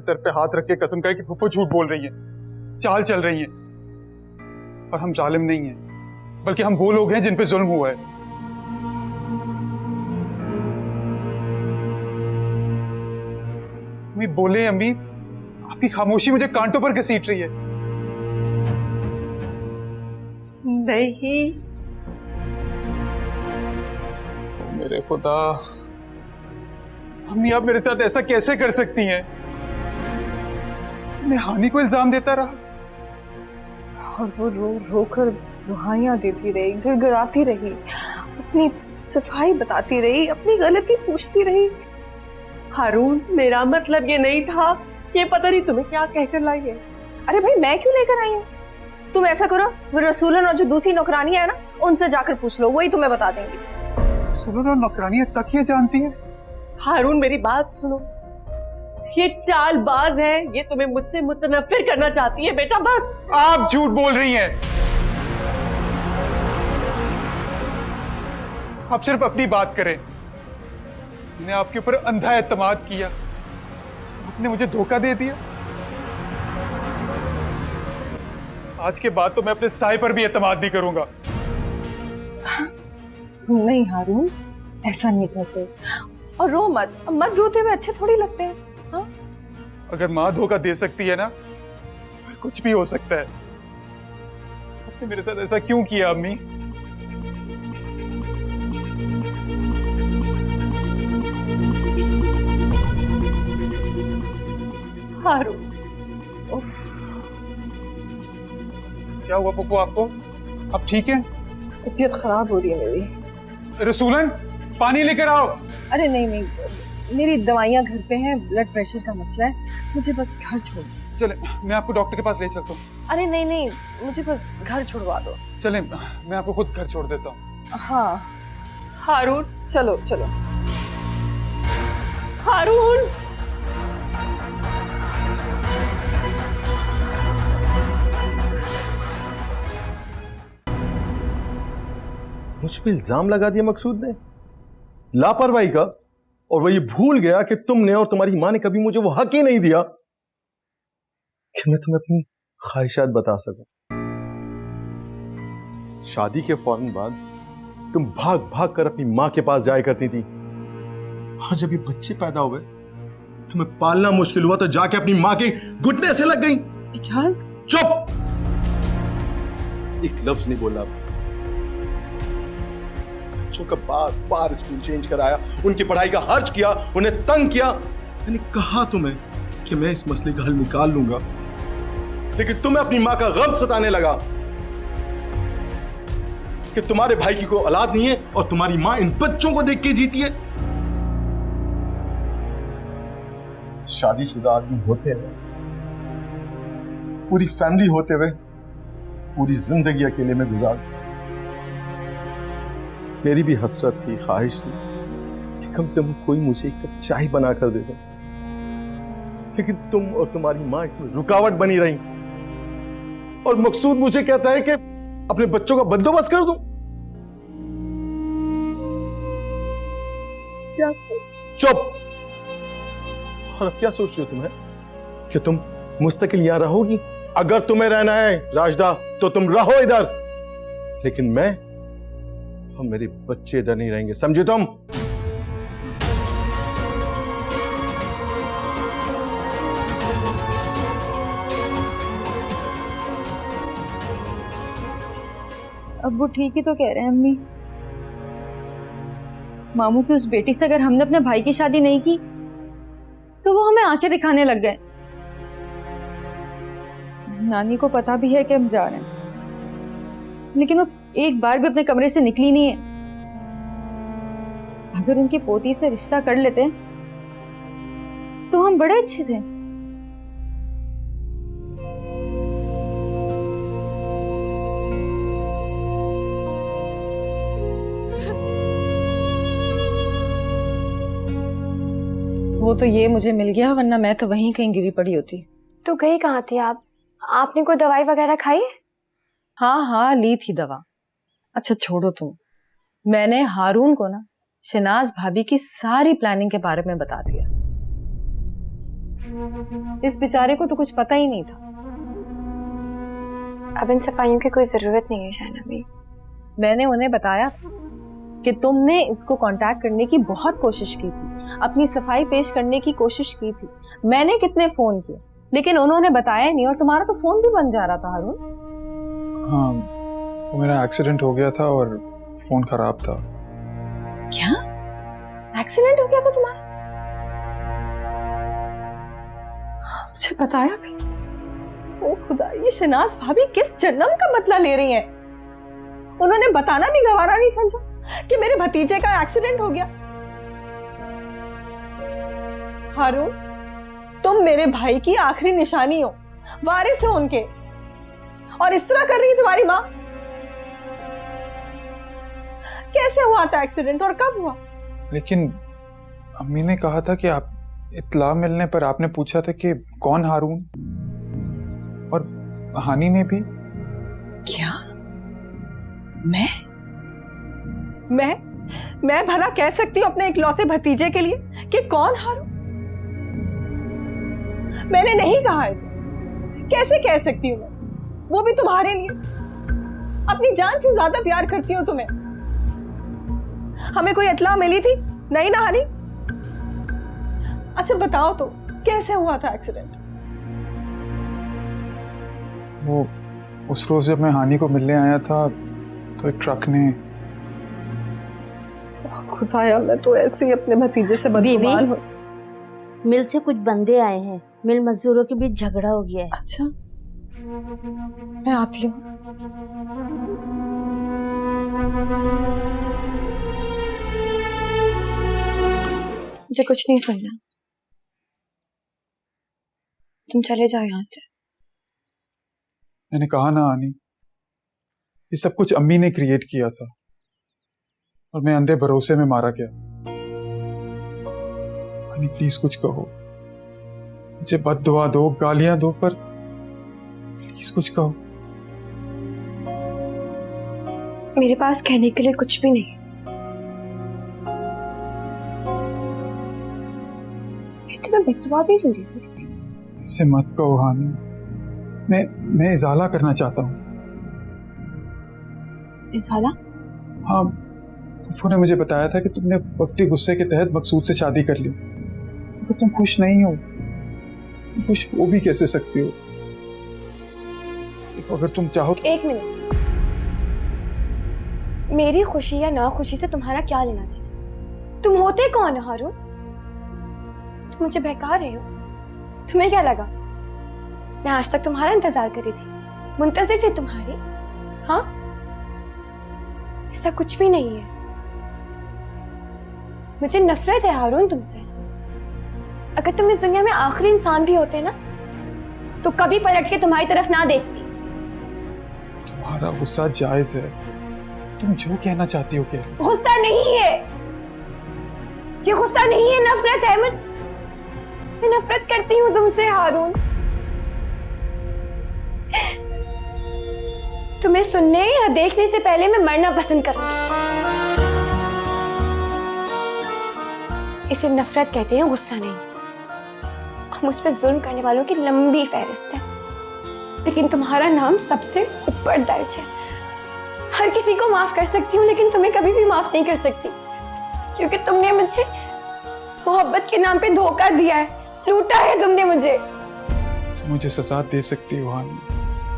मेरे सर पे हाथ रख के कसम खाई कि फूफो झूठ बोल रही है, चाल चल रही है, और हम जालिम नहीं हैं, बल्कि हम वो लोग हैं जिन पे जुल्म हुआ है। अम्मी बोले, अम्मी आपकी खामोशी मुझे कांटों पर घसीट रही है। नहीं, मेरे खुदा, अम्मी आप मेरे साथ ऐसा कैसे कर सकती हैं? मैं हानि को इल्जाम देता रहा और वो रो रो कर दुहाइयां देती रही, गिड़गिड़ाती रही, अपनी सफाई बताती रही, अपनी गलती पूछती रही। हारून, मेरा मतलब ये नहीं था, ये पता नहीं तुम्हें क्या कहकर लाई है। अरे भाई, मैं क्यों लेकर आई हूँ? तुम ऐसा करो, वो रसूलन और जो दूसरी नौकरानी है ना, उनसे जाकर पूछ लो, वही तुम्हें बता देंगी। सुनो ना, नौकरानियां तक ये जानती है। हारून, मेरी बात सुनो, ये चालबाज है, ये तुम्हें मुझसे मुतनफिर करना चाहती है बेटा, बस। आप झूठ बोल रही हैं। आप सिर्फ अपनी बात करें। मैंने आपके ऊपर अंधा एतमाद किया, आपने मुझे धोखा दे दिया। आज के बाद तो मैं अपने साए पर भी एतमाद नहीं करूंगा। नहीं हारून, ऐसा नहीं कहते। और रो मत, मत रोते हुए अच्छे थोड़ी लगते हैं। हाँ? अगर माँ धोखा दे सकती है ना, तो फिर कुछ भी हो सकता है। आपने मेरे साथ ऐसा क्यों किया अम्मी? हारून, क्या हुआ पप्पू आपको? आप ठीक हैं? तबीयत खराब हो रही है मेरी। रसूलन, पानी लेकर आओ। अरे नहीं नहीं, मेरी दवाइयाँ घर पे हैं, ब्लड प्रेशर का मसला है, मुझे बस घर छोड़। चले, मैं आपको डॉक्टर के पास ले सकता हूँ। अरे नहीं नहीं, मुझे बस घर छुड़वा दो। चले, मैं आपको खुद घर छोड़ देता हूँ। हाँ हारून, चलो चलो। हारून, मुझ पे इल्जाम लगा दिया मकसूद ने लापरवाही का, और वो ये भूल गया कि तुमने और तुम्हारी माँ ने कभी मुझे वो हक ही नहीं दिया कि मैं तुम्हें अपनी ख्वाहिशात बता सकूं। शादी के फौरन बाद तुम भाग भाग कर अपनी माँ के पास जाया करती थी, और जब ये बच्चे पैदा हुए, तुम्हें पालना मुश्किल हुआ तो जाके अपनी माँ के घुटने ऐसे लग गई। इजाज, चुप! एक लफ्ज नहीं बोला। बच्चों का बार बार स्कूल चेंज कराया, उनकी पढ़ाई का हर्ज किया, उन्हें तंग किया। मैंने कहा तुम्हें कि मैं इस मसले का हल निकाल लूंगा, लेकिन तुम्हें अपनी मां का गम सताने लगा कि तुम्हारे भाई की कोई औलाद नहीं है और तुम्हारी मां इन बच्चों को देख के जीती है। शादीशुदा आदमी होते हुए, पूरी फैमिली होते हुए, पूरी जिंदगी अकेले में गुजार। मेरी भी हसरत थी, ख्वाहिश थी कि कम से कम कोई मुझे एक कप चाय बना कर दे दे, लेकिन तुम और तुम्हारी मां इसमें रुकावट बनी रही। और मकसूद मुझे कहता है कि अपने बच्चों का बंदोबस्त कर दूं। चुप! और अब क्या सोच रही हो तुम्हें कि तुम मुस्तकिल यहां रहोगी? अगर तुम्हें रहना है राजदा तो तुम रहो इधर, लेकिन मैं और मेरे बच्चे इधर नहीं रहेंगे, समझे तुम? अब वो ठीक ही तो कह रहे हैं अम्मी। मामू की उस बेटी से अगर हमने अपने भाई की शादी नहीं की तो वो हमें आंखें दिखाने लग गए। नानी को पता भी है कि हम जा रहे हैं, लेकिन वो एक बार भी अपने कमरे से निकली नहीं है। अगर उनकी पोती से रिश्ता कर लेते तो हम बड़े अच्छे थे। वो तो ये मुझे मिल गया, वरना मैं तो वहीं कहीं गिरी पड़ी होती। तो गई कहाँ थी आप? आपने कोई दवाई वगैरह खाई? हाँ हाँ, ली थी दवा। अच्छा छोड़ो तुम, मैंने हारून को ना शनाज भाभी की सारी प्लानिंग के बारे में बता दिया। इस बेचारे को तो कुछ पता ही नहीं था। अब इन सफाइयों की कोई जरूरत नहीं है शायना भी। मैंने उन्हें बताया था कि तुमने इसको कांटेक्ट करने की बहुत कोशिश की थी, अपनी सफाई पेश करने की कोशिश की थी। मैंने कितने फोन किए लेकिन उन्होंने बताया नहीं, और तुम्हारा तो फोन भी बंद जा रहा था हारून। हाँ, वो मेरा एक्सीडेंट हो गया था और फोन खराब था। क्या एक्सीडेंट हो गया था तुम्हारा? मुझे बताया भी नहीं। ओ खुदा, ये शनाज भाभी किस जन्म का बदला ले रही हैं? उन्होंने बताना भी गवारा नहीं समझा कि मेरे भतीजे का एक्सीडेंट हो गया। हारून, तुम मेरे भाई की आखिरी निशानी हो, वारिस हो उनके, और इस तरह कर रही है तुम्हारी माँ। कैसे हुआ था एक्सीडेंट और कब हुआ? लेकिन अम्मी ने कहा था कि आप इत्ला मिलने पर आपने पूछा था कि कौन हारून, और हानी ने भी। क्या मैं भला कह सकती हूँ अपने इकलौते भतीजे के लिए कि कौन हारून? मैंने नहीं कहा इसे। कैसे कह सकती हूँ मैं, वो भी तुम्हारे लिए। अपनी जान से ज्यादा प्यार करती हूँ तुम्हें। हमें कोई इत्ला मिली थी नहीं ना हानी? अच्छा बताओ तो, कैसे हुआ था एक्सीडेंट? वो उस रोज जब मैं हानी को मिलने आया था तो एक ट्रक ने। खुदाया, मैं तो ऐसे ही अपने भतीजे से बदगुमान हूँ। मिल से कुछ बंदे आए हैं, मिल मजदूरों के बीच झगड़ा हो गया है। अच्छा, मैं आती हूँ। मुझे कुछ नहीं सुनना, तुम चले जाओ यहाँ से। मैंने कहा ना हानी, ये सब कुछ अम्मी ने क्रिएट किया था और मैं अंधे भरोसे में मारा गया। हानी प्लीज कुछ कहो, मुझे बद्दुआ दो, गालियां दो, पर प्लीज कुछ कहो। मेरे पास कहने के लिए कुछ भी नहीं। मैं तुम्हें बददुआ भी नहीं दे सकती। इससे मत कहो हानी, मैं इजाला करना चाहता हूँ। इजाला? हाँ, फूफू ने मुझे बताया था कि तुमने वक्ती गुस्से के तहत मकसूद से शादी कर ली, पर तुम खुश नहीं हो। तुम खुश हो भी कैसे सकती हो? अगर तुम चाहो तो। एक मिनट, मेरी खुशी या ना खुशी से तुम्हारा क्या लेना देना? तुम होते कौन हो हारून? तुम मुझे बहका रहे हो? तुम्हें क्या लगा मैं आज तक तुम्हारा इंतजार कर रही थी, मुंतजिर थी तुम्हारी? हाँ, ऐसा कुछ भी नहीं है। मुझे नफरत है हारून तुमसे। अगर तुम इस दुनिया में आखिरी इंसान भी होते ना, तो कभी पलट के तुम्हारी तरफ ना देखती। तुम्हारा गुस्सा जायज है, तुम जो कहना चाहती हो कह लो। गुस्सा नहीं है ये, गुस्सा नहीं है, नफरत है। मैं नफरत करती हूँ तुमसे हारून। तुम्हें सुनने या देखने से पहले मैं मरना पसंद करूंगी। इसे नफरत कहते हैं, गुस्सा नहीं। और मुझ पर जुल्म करने वालों की लंबी फहरिस्त है, लेकिन तुम्हारा नाम सबसे ऊपर दर्ज है। हर किसी को माफ कर सकती हूँ, लेकिन तुम्हें कभी भी माफ नहीं कर सकती, क्योंकि तुमने मुझे मोहब्बत के नाम पे धोखा दिया है, लूटा है तुमने मुझे। तुम मुझे सजा दे सकती हो हानी।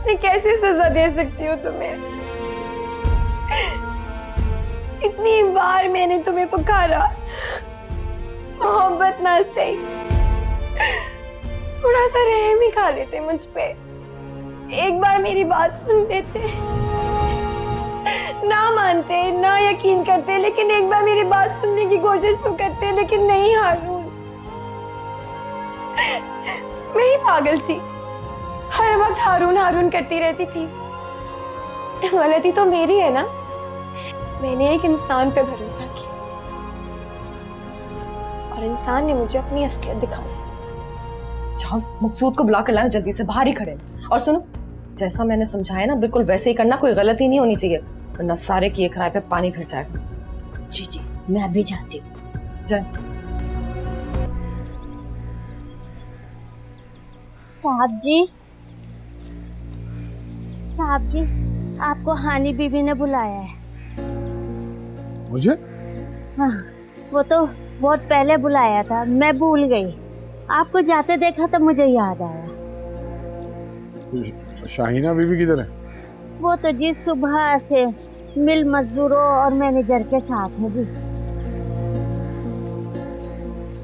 मैं कैसे सजा दे सकती हूँ तुम्हें? इतनी बार मैंने तुम्हें पुकारा, मोहब्बत ना सही, थोड़ा सा रहम ही खा लेते मुझ पे। एक बार मेरी बात सुन लेते, ना मानते, ना यकीन करते, लेकिन एक बार मेरी बात सुनने की कोशिश तो करते। लेकिन नहीं हारून, मैं ही पागल थी, हर वक्त हारून हारून करती रहती थी। गलती तो मेरी है ना, मैंने एक इंसान पे भरोसा किया और इंसान ने मुझे अपनी असलियत दिखा दी। जाओ मकसूद को बुला कर लाओ, जल्दी से बाहर ही खड़े। और सुनो, जैसा मैंने समझाया ना, बिल्कुल वैसे ही करना, कोई गलती नहीं होनी चाहिए, वरना सारे किए किराए पे पानी फिर जाएगा। जी जी, मैं अभी जाती हूँ। जाए। साहब जी, साहब जी, आपको हानी बीबी ने बुलाया है। मुझे? हाँ, वो तो बहुत पहले बुलाया था, मैं भूल गई। आपको जाते देखा तो मुझे याद आया। शाहीना बीबी किधर है? वो तो जी सुबह से मिल मजदूरों और मैनेजर के साथ है जी।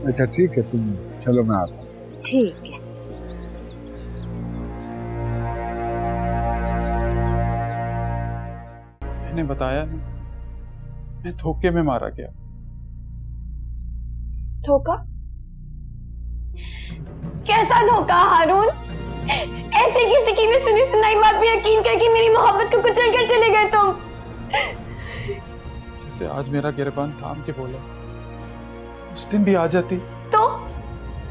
अच्छा ठीक है, तुम चलो मैं आता हूँ। ठीक है। मैंने बताया ना, मैं धोखे में मारा गया। धोखा? कैसा धोखा हारून? ऐसे किसी की भी सुनी सुनाई बात पे यकीन करके मेरी मोहब्बत को कुचल कर चले गए तुम। जैसे आज मेरा गिरबान थाम के बोला, उस दिन भी आ जाती। तो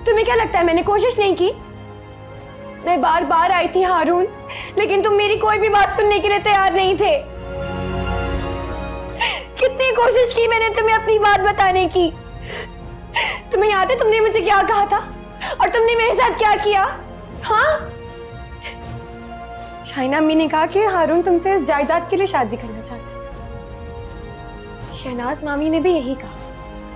तुम्हें क्या लगता है मैंने कोशिश नहीं की? मैं बार बार आई थी हारून, लेकिन तुम मेरी कोई भी बात सुनने के लिए तैयार नहीं थे। कितनी कोशिश की मैंने तुम्हें अपनी बात बताने की। तुम्हें याद है तुमने मुझे क्या कहा था और तुमने मेरे साथ क्या किया? हाँ, शाहीना अम्मी ने कहा कि हारून तुमसे इस जायदाद के लिए शादी करना चाहता है। शहनाज मामी ने भी यही कहा।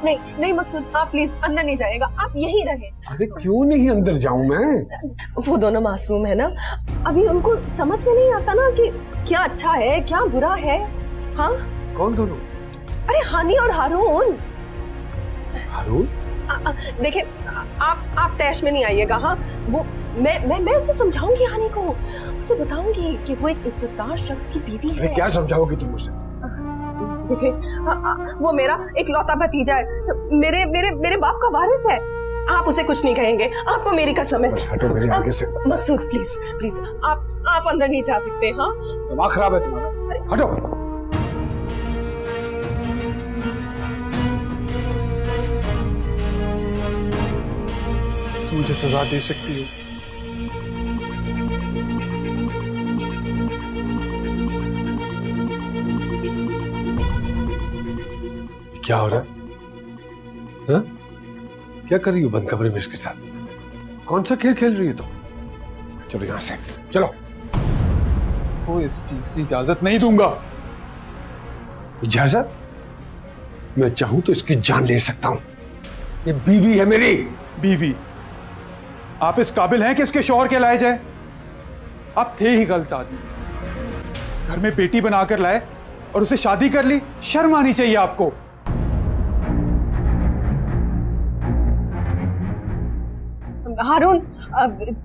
नहीं नहीं मकसूद, आप प्लीज अंदर नहीं जाइएगा, आप यहीं रहे। अरे क्यों नहीं अंदर जाऊं मैं? वो दोनों मासूम है ना, अभी उनको समझ में नहीं आता ना कि क्या अच्छा है क्या बुरा है। हाँ, कौन दोनों? अरे हानी और हारून। हारून? देखिए, आप तैश में नहीं आइएगा। हाँ, वो मैं उससे समझाऊंगी हानी को, उसे बताऊंगी कि वो एक इज्जतदार शख्स की बीवी है। अरे क्या समझाओगी तुम मुझे? देखिए, वो मेरा इकलौता भतीजा है, मेरे बाप का वारिस है। आप उसे कुछ नहीं कहेंगे, आपको मेरी कसम है। बस हटो मेरे आगे से। मकसूद प्लीज प्लीज, आप अंदर नहीं जा सकते। हाँ, दिमाग खराब है तुम्हारा, हटो। तुम मुझे सजा दे सकती हो, क्या हो रहा है? हाँ? क्या कर रही हो बंद कमरे में इसके साथ? कौन सा खेल खेल रही है तुम? चलो यहां से चलो। वो इस चीज की इजाजत नहीं दूंगा। इजाजत? मैं चाहूं तो इसकी जान ले सकता हूं। ये बीवी है मेरी। बीवी? आप इस काबिल हैं कि इसके शौहर कहलाए जाए? आप थे ही गलत आदमी। घर में बेटी बनाकर लाए और उसे शादी कर ली। शर्म आनी चाहिए आपको। हारून,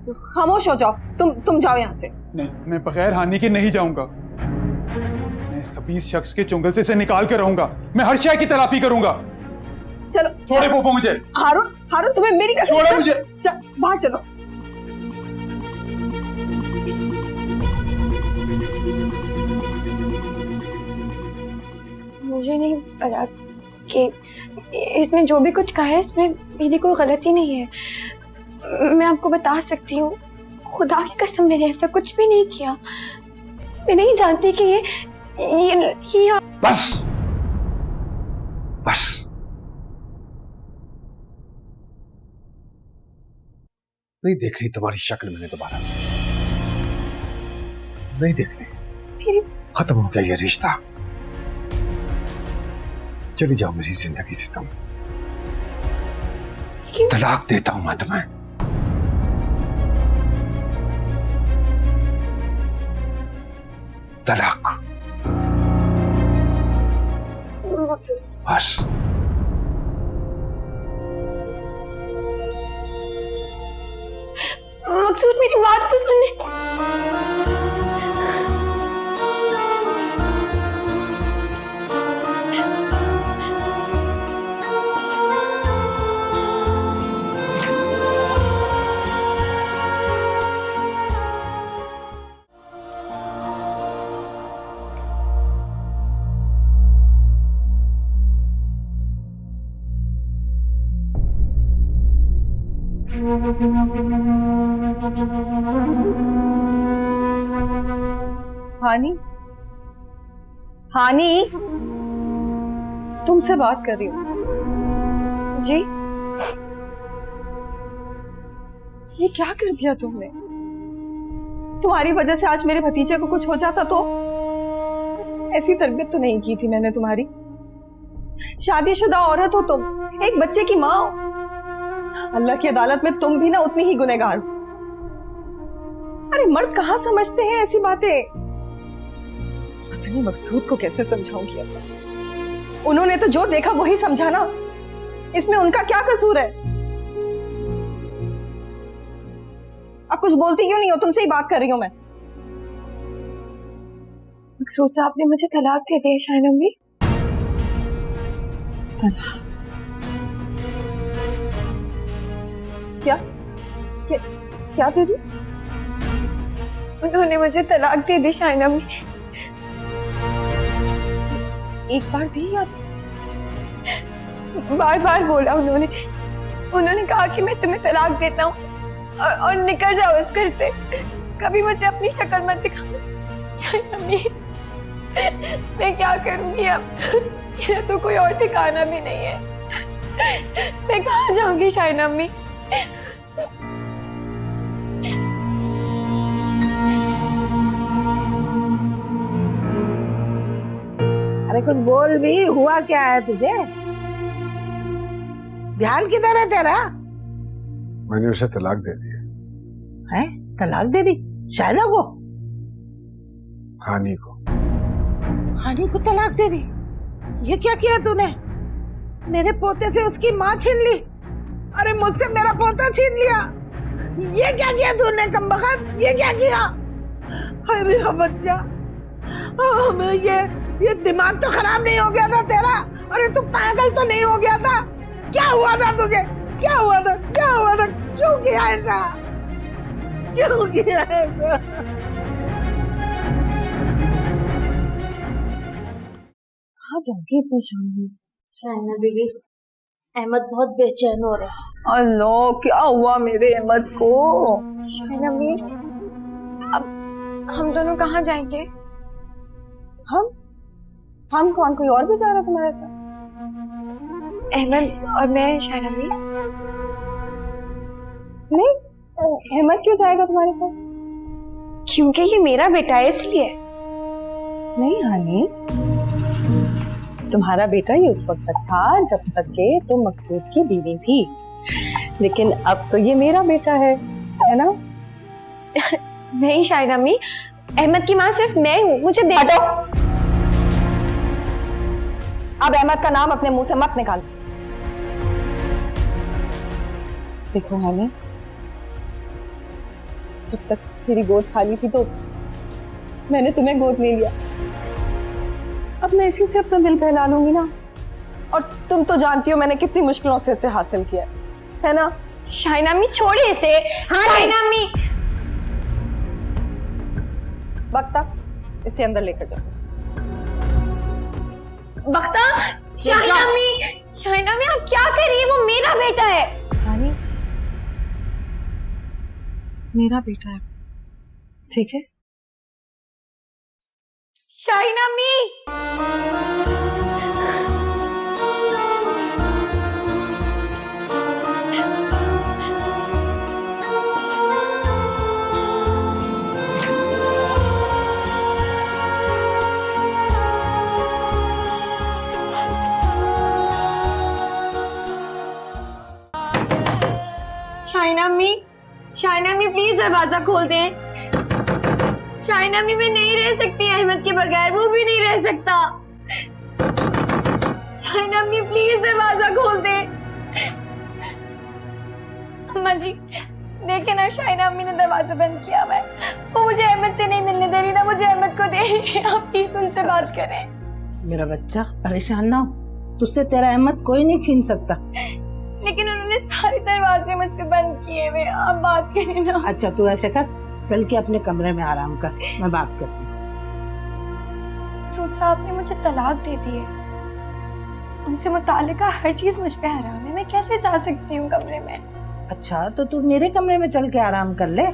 खामोश हो जाओ। तुम जाओ यहाँ से। नहीं, मैं बगैर हानि के नहीं जाऊंगा। मैं इस खबीस शख्स के चुंगल से इसे निकाल कर रहूंगा। मैं हर शय की तलाफी करूंगा। चलो छोड़े पोपो मुझे। हारून तुम्हें मेरी कसम। छोड़ो मुझे। बाहर चलो। मुझे नहीं पता कि इसने जो भी कुछ कहा है इसमें मेरी कोई गलती नहीं है। मैं आपको बता सकती हूँ, खुदा की कसम मैंने ऐसा कुछ भी नहीं किया। मैं नहीं जानती कि ये बस बस। नहीं देख रही तुम्हारी शक्ल मैंने दोबारा, नहीं देख रही। खत्म हो गया ये रिश्ता। चली जाओ मेरी जिंदगी से तुम। तलाक देता हूं मैं तुम्हें। तलाक। बस। मकसूद मेरी बात तो सुने। हानी, हानी, तुमसे बात कर रही हूँ। जी ये क्या कर दिया तुमने? तुम्हारी वजह से आज मेरे भतीजे को कुछ हो जाता तो? ऐसी तरबियत तो नहीं की थी मैंने तुम्हारी। शादीशुदा औरत हो तुम, एक बच्चे की माँ हो। अल्लाह की अदालत में तुम भी ना उतनी ही गुनहगार हो। अरे मर्द कहाँ समझते हैं ऐसी बातें? पता नहीं मकसूद को कैसे समझाऊंगी अब। उन्होंने तो जो देखा वही समझा ना, इसमें उनका क्या कसूर है? अब कुछ बोलती क्यों नहीं हो? तुमसे ही बात कर रही हूं मैं। मकसूद साहब ने मुझे तलाक दे दिया शायना अम्मी। क्या क्या, क्या दे दी? उन्होंने मुझे तलाक दे दी शायना अम्मी। एक बार दी या बार बार बोला उन्होंने कहा कि मैं तुम्हें तलाक देता हूँ और निकल जाओ इस घर से, कभी मुझे अपनी शक्ल मत दिखाना। शायना अम्मी मैं क्या करूंगी अब? मेरा तो कोई और ठिकाना भी नहीं है। मैं कहाँ जाऊंगी शायना अम्मी? अरे कुछ बोल भी, हुआ क्या है तुझे? ध्यान किधर है तेरा? मैंने उसे तलाक दे दी है? तलाक दे दी? शायना को? हानि को। हानि को तलाक दे दी? ये क्या किया तूने? मेरे पोते से उसकी माँ छीन ली। अरे मुझसे मेरा पोता छीन लिया। ये क्या किया तूने कमबख्त? ये क्या किया? हाय मेरा बच्चा, हमें ये दिमाग तो खराब नहीं हो गया था तेरा? अरे तू पागल तो नहीं हो गया था? क्या हुआ था तुझे? क्या हुआ था? क्या हुआ था? क्यों किया ऐसा? क्यों किया ऐसा? कहाँ जाओगी इतनी शाम में? शायना बीबी, अहमद बहुत बेचैन हो रहा है। अल्लाह, क्या हुआ मेरे अहमद को? शायना अम्मी अब हम दोनों कहाँ जाएंगे? हम कौन? कोई और भी जा रहा है तुम्हारे साथ? अहमद और मैं शायना अम्मी। नहीं, अहमद क्यों जाएगा तुम्हारे साथ? क्योंकि ये मेरा बेटा है इसलिए। नहीं हानि, तुम्हारा बेटा ही उस वक्त तक था जब तक के तुम मकसूद की बीवी थी, लेकिन अब तो ये मेरा बेटा है ना? नहीं शायना अम्मी, अहमद की माँ सिर्फ मैं हूँ। मुझे हटो! अब अहमद का नाम अपने मुंह से मत निकाल। देखो हानि, जब तक तेरी गोद खाली थी तो मैंने तुम्हें गोद ले लिया। अब मैं इसी से अपना दिल बहला लूंगी ना। और तुम तो जानती हो मैंने कितनी मुश्किलों से इसे हासिल किया है ना? शायना अम्मी छोड़िए इसे। शायना अम्मी, बख्ता, इसे अंदर लेकर जाओ। बख्ता, शायना अम्मी आप क्या कर रही है? वो मेरा बेटा है। हानि, मेरा बेटा है, ठीक है? शायना अम्मी, शायना अम्मी प्लीज दरवाजा खोल दें। शायना अम्मी मैं नहीं रह सकती अहमद के बगैर, वो भी नहीं रह सकता। शायना अम्मी प्लीज दरवाजा खोल दे। अम्मा जी देखे ना, शायना अम्मी ने दरवाजा बंद किया हुआ है। वो मुझे अहमद से नहीं मिलने दे रही ना, मुझे अहमद को दे रही है। आप प्लीज उनसे बात करें। मेरा बच्चा परेशान ना हो, तुझसे तेरा अहमद कोई नहीं छीन सकता। लेकिन उन्होंने सारे दरवाजे मुझ पे बंद किए हुए। आप बात करें ना। अच्छा तू ऐसे कर, चल के अपने कमरे में आराम कर, मैं बात करती हूँ। सूद साहब ने मुझे तलाक दे दी है। उनसे मुतालिका हर चीज मुझ पे हराम है। मैं कैसे जा सकती हूँ कमरे में? अच्छा तो तू मेरे कमरे में चल के आराम कर ले,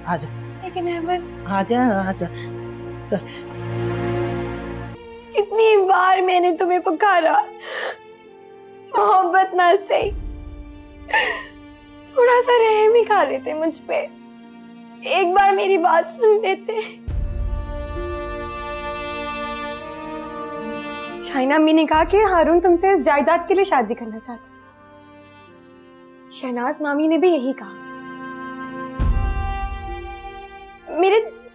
आजा। लेकिन अहमद, आजा आजा। कितनी बार मैंने तुम्हें पुकारा, मोहब्बत ना सही, थोड़ा सा रहम ही खा लेते मुझ पे, एक बार मेरी बात सुन लेते। शाहीना अम्मी ने कहा कि हारून तुमसे इस जायदाद के लिए शादी करना चाहता है। शहनाज मामी ने भी यही कहा।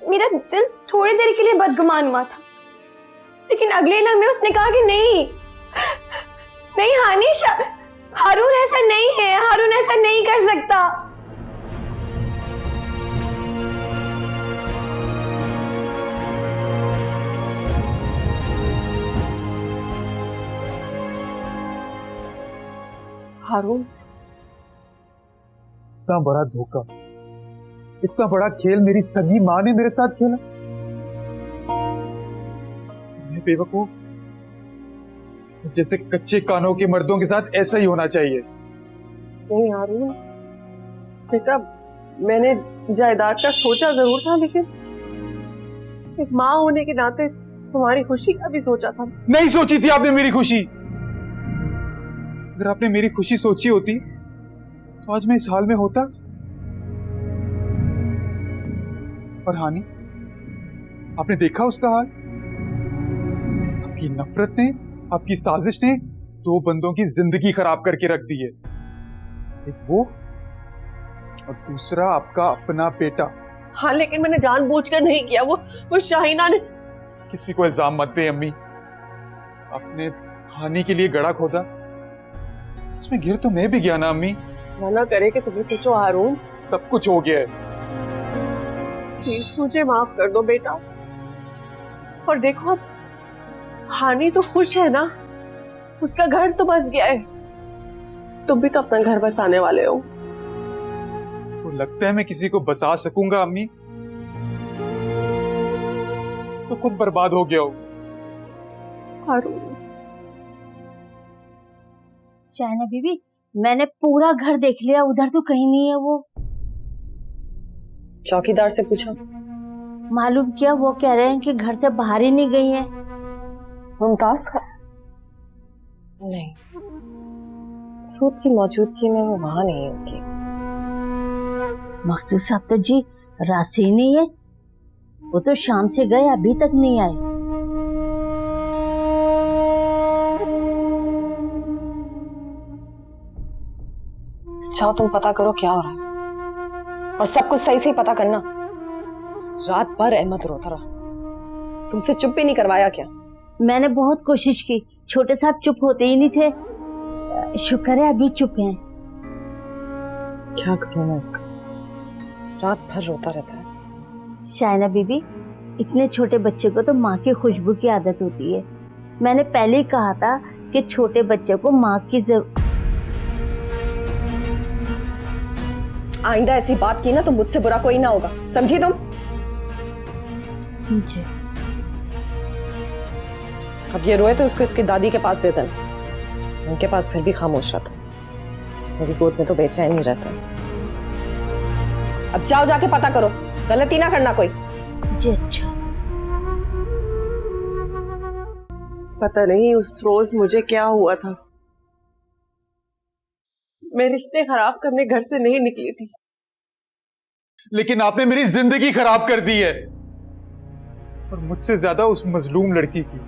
मेरा दिल थोड़ी देर के लिए बदगुमान हुआ था, लेकिन अगले लम्हे उसने कहा कि नहीं नहीं हानी, हारून ऐसा नहीं है, हारून ऐसा नहीं कर सकता। हारून, इतना बड़ा धोखा, इतना बड़ा खेल मेरी सगी माँ ने मेरे साथ खेला। मैं बेवकूफ, जैसे कच्चे कानों के मर्दों के साथ ऐसा ही होना चाहिए। नहीं हारून बेटा, मैंने जायदाद का सोचा जरूर था, लेकिन एक माँ होने के नाते तुम्हारी खुशी का भी सोचा था। नहीं सोची थी आपने मेरी खुशी। अगर आपने मेरी खुशी सोची होती तो आज मैं इस हाल में होता। और हानि, आपने देखा उसका हाल? आपकी नफरत ने, आपकी साजिश ने दो बंदों की जिंदगी खराब करके रख दी है। एक वो और दूसरा आपका अपना बेटा। हाँ, लेकिन मैंने जानबूझकर नहीं किया। वो शाहीना ने। किसी को इल्जाम मत दे अम्मी। आपने हानि के लिए गड़ा खोदा, उसमें गिर तो मैं भी गया ना अम्मी। मना करे कि तुम्हें कुछ हो हारून। सब कुछ हो गया है। प्लीज मुझे माफ कर दो बेटा। और देखो, अब हानि तो खुश है ना, उसका घर तो बस गया है, तुम भी तो अपना घर बसाने वाले हो। तो लगता है मैं किसी को बसा सकूंगा अम्मी? तो खुद बर्बाद हो गया हो। हारून, शाहीना बीबी, मैंने पूरा घर देख लिया, उधर तो कहीं नहीं है वो। चौकीदार से पूछा? मालूम क्या, वो कह रहे हैं कि घर से बाहर ही नहीं गई है। मुमताज का? नहीं, सूद की मौजूदगी में वो वहां नहीं होगी। मकसूद साहब तो जी राशि नहीं है, वो तो शाम से गए, अभी तक नहीं आए। जाओ तुम पता करो क्या हो रहा है, और सब कुछ सही से ही पता करना। रात भर अहमद रोता रहा, तुमसे चुप भी नहीं करवाया क्या? मैंने बहुत कोशिश की, छोटे साहब चुप होते ही नहीं थे। शुक्र है अभी चुप हैं। क्या करूं मैं इसका, रात भर रोता रहता है। शाहीना बीबी, इतने छोटे बच्चे को तो माँ की खुशबू की आदत होती है। मैंने पहले ही कहा था कि छोटे बच्चे को माँ की जरूरत। आइंदा ऐसी बात की ना तो मुझसे बुरा कोई ना होगा, समझी तुम? जी। अब ये रोए तो उसको इसकी दादी के पास दे देना, उनके पास फिर भी खामोश रहता, मेरी गोद में तो बेचैन ही रहता। अब जाओ जाके पता करो, गलती ना करना कोई। जी अच्छा। पता नहीं उस रोज मुझे क्या हुआ था, मैं रिश्ते खराब करने घर से नहीं निकली थी। लेकिन आपने मेरी जिंदगी खराब कर दी है, और मुझसे ज्यादा उस मजलूम लड़की की।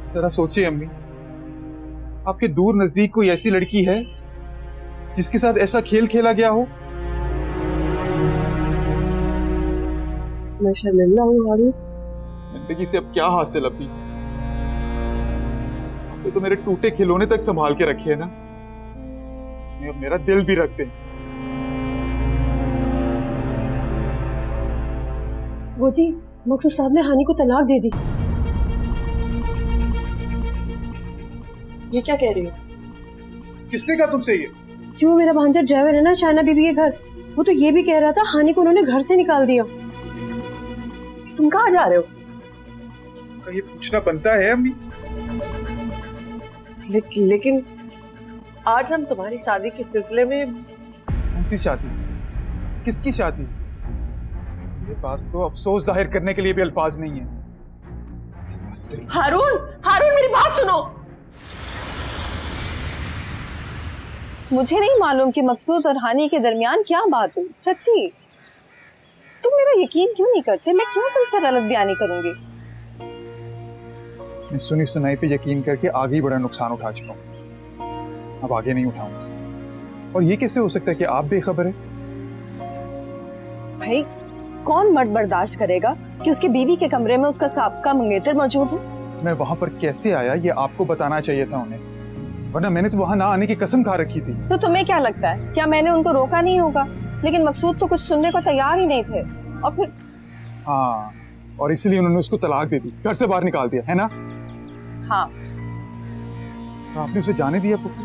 जरा सोचिए अम्मी, आपके दूर नजदीक कोई ऐसी लड़की है जिसके साथ ऐसा खेल खेला गया हो? मैं शर्मिंदा हूँ हारून। जिंदगी से अब क्या हासिल अभी? आपने तो मेरे टूटे खिलौने तक संभाल के रखे है ना, अब मेरा दिल भी रख दे। वो जी, मकसूद साहब ने हानि को तलाक दे दी। ये क्या कह रही हो? किसने कहा तुमसे ये? जो मेरा भांजा ड्राइवर है ना शाहीना बीबी के घर, वो तो ये भी कह रहा था हानि को उन्होंने घर से निकाल दिया। तुम कहाँ जा रहे हो? ये पूछना बनता है अम्मी। लेकिन आज हम तुम्हारी शादी के सिलसिले में। कौन सी शादी? किसकी शादी? मेरे पास तो अफसोस जाहिर करने के लिए भी अल्फाज नहीं है। हारून, हारून मेरी बात सुनो। मुझे नहीं मालूम कि मकसूद और हानि के दरमियान क्या बात हुई। सच्ची तुम मेरा यकीन क्यों नहीं करते? मैं क्यों तुमसे गलत बयानी करूंगी? मैं सुनी सुनाई पे यकीन करके आगे ही बड़ा नुकसान उठा चुका हूं, अब आगे नहीं उठाऊंगा। और ये कैसे हो सकता है कि आप बेखबर है? भाई कौन मर्द बर्दाश्त करेगा कि उसकी बीवी के कमरे में उसका साबका मंगेतर मौजूद हो? मैं वहां पर कैसे आया ये आपको बताना चाहिए था उन्हें, वरना मैंने तो वहां ना आने की कसम खा रखी थी। तो तुम्हें क्या लगता है, क्या मैंने उनको रोका नहीं होगा? लेकिन मकसूद तो कुछ सुनने को तैयार ही नहीं थे। और फिर हाँ, और इसलिए उन्होंने उसको तलाक दे दी, घर से बाहर निकाल दिया, है ना? हाँ। तो आपने उसे जाने दिया पुप्पी?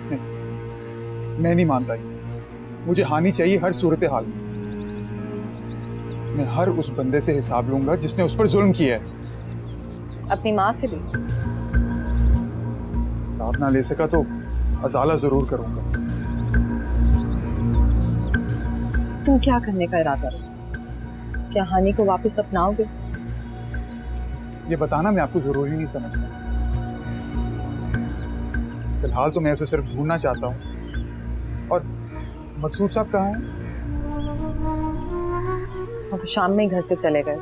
नहीं, मैं नहीं मानता ये। मुझे हानि चाहिए हर सूरत हाल में। मैं हर उस बंदे से हिसाब लूंगा जिसने उस पर जुल्म किया है। अपनी माँ से भी हिसाब ना ले सका तो अजाला जरूर करूंगा। तुम क्या करने का इरादा रखो? क्या हानि को वापस अपनाओगे? ये बताना मैं आपको जरूरी नहीं समझता। फिलहाल तो मैं उसे सिर्फ ढूंढना चाहता हूँ। और मकसूद साहब कहाँ हैं? वो तो शाम में ही घर से चले गए।